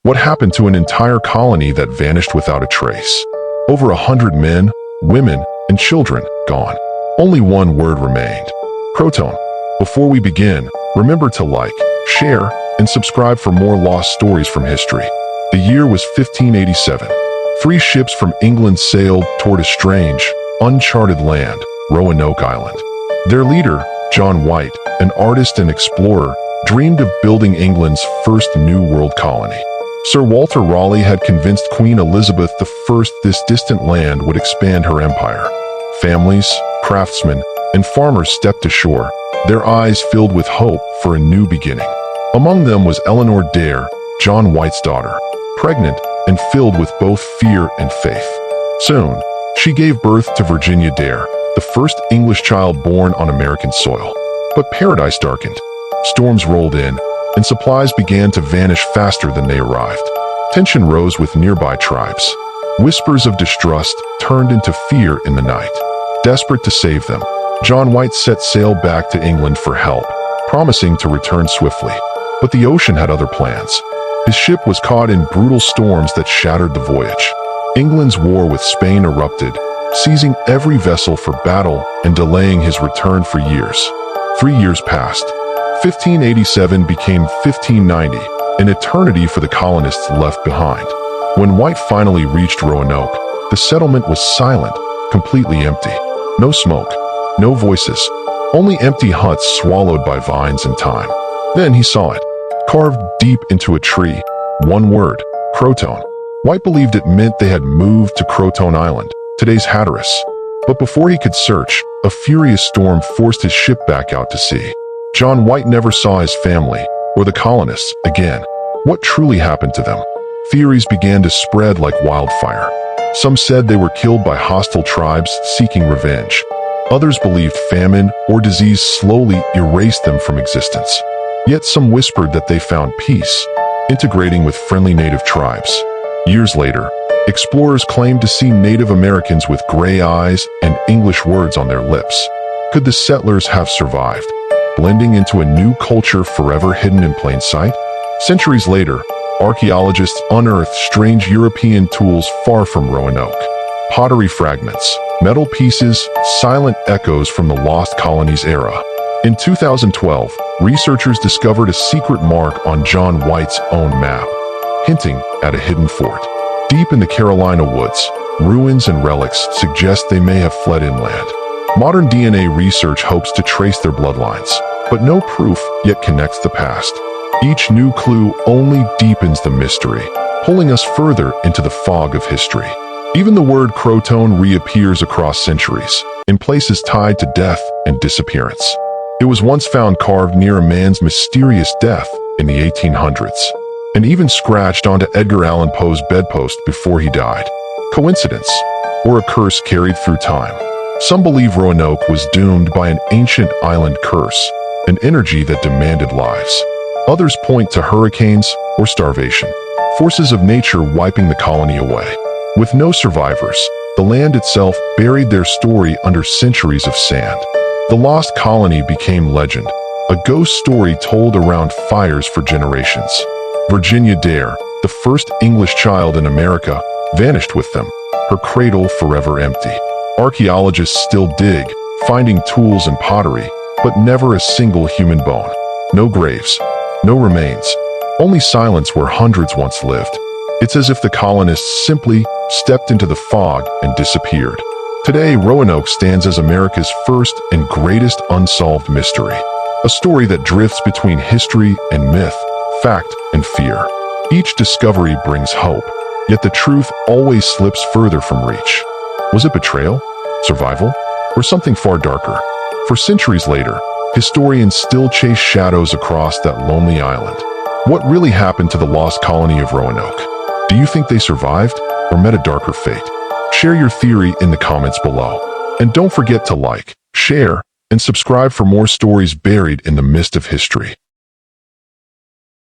What happened to an entire colony that vanished without a trace? Over 100 men, women, and children gone. Only one word remained: CROATOAN. Before we begin, remember to like, share, and subscribe for more lost stories from history. The year was 1587. 3 ships from England sailed toward a strange, uncharted land, Roanoke Island. Their leader, John White, an artist and explorer, dreamed of building England's first New World colony. Sir Walter Raleigh had convinced Queen Elizabeth I this distant land would expand her empire. Families, craftsmen, and farmers stepped ashore, their eyes filled with hope for a new beginning. Among them was Eleanor Dare, John White's daughter, pregnant and filled with both fear and faith. Soon, she gave birth to Virginia Dare, the first English child born on American soil. But paradise darkened. Storms rolled in, and supplies began to vanish faster than they arrived. Tension rose with nearby tribes. Whispers of distrust turned into fear in the night. Desperate to save them, John White set sail back to England for help, promising to return swiftly. But the ocean had other plans. His ship was caught in brutal storms that shattered the voyage. England's war with Spain erupted, seizing every vessel for battle and delaying his return for years. 3 years passed. 1587 became 1590, an eternity for the colonists left behind. When White finally reached Roanoke, the settlement was silent, completely empty. No smoke, no voices, only empty huts swallowed by vines and time. Then he saw it, carved deep into a tree, one word: CROATOAN. White believed it meant they had moved to CROATOAN Island, today's Hatteras. But before he could search, a furious storm forced his ship back out to sea. John White never saw his family, or the colonists, again. What truly happened to them? Theories began to spread like wildfire. Some said they were killed by hostile tribes seeking revenge. Others believed famine or disease slowly erased them from existence. Yet some whispered that they found peace, integrating with friendly native tribes. Years later, explorers claimed to see Native Americans with gray eyes and English words on their lips. Could the settlers have survived, blending into a new culture forever hidden in plain sight? Centuries later, archaeologists unearthed strange European tools far from Roanoke. Pottery fragments, metal pieces, silent echoes from the lost colony's era. In 2012, researchers discovered a secret mark on John White's own map, hinting at a hidden fort. Deep in the Carolina woods, ruins and relics suggest they may have fled inland. Modern DNA research hopes to trace their bloodlines, but no proof yet connects the past. Each new clue only deepens the mystery, pulling us further into the fog of history. Even the word CROATOAN reappears across centuries, in places tied to death and disappearance. It was once found carved near a man's mysterious death in the 1800s, and even scratched onto Edgar Allan Poe's bedpost before he died. Coincidence, or a curse carried through time? Some believe Roanoke was doomed by an ancient island curse, an energy that demanded lives. Others point to hurricanes or starvation, forces of nature wiping the colony away. With no survivors, the land itself buried their story under centuries of sand. The lost colony became legend, a ghost story told around fires for generations. Virginia Dare, the first English child in America, vanished with them, her cradle forever empty. Archaeologists still dig, finding tools and pottery, but never a single human bone. No graves, no remains, only silence where hundreds once lived. It's as if the colonists simply stepped into the fog and disappeared. Today, Roanoke stands as America's first and greatest unsolved mystery, a story that drifts between history and myth, fact and fear. Each discovery brings hope, yet the truth always slips further from reach. Was it betrayal, survival, or something far darker? For centuries later, historians still chase shadows across that lonely island. What really happened to the lost colony of Roanoke? Do you think they survived or met a darker fate? Share your theory in the comments below. And don't forget to like, share, and subscribe for more stories buried in the mist of history.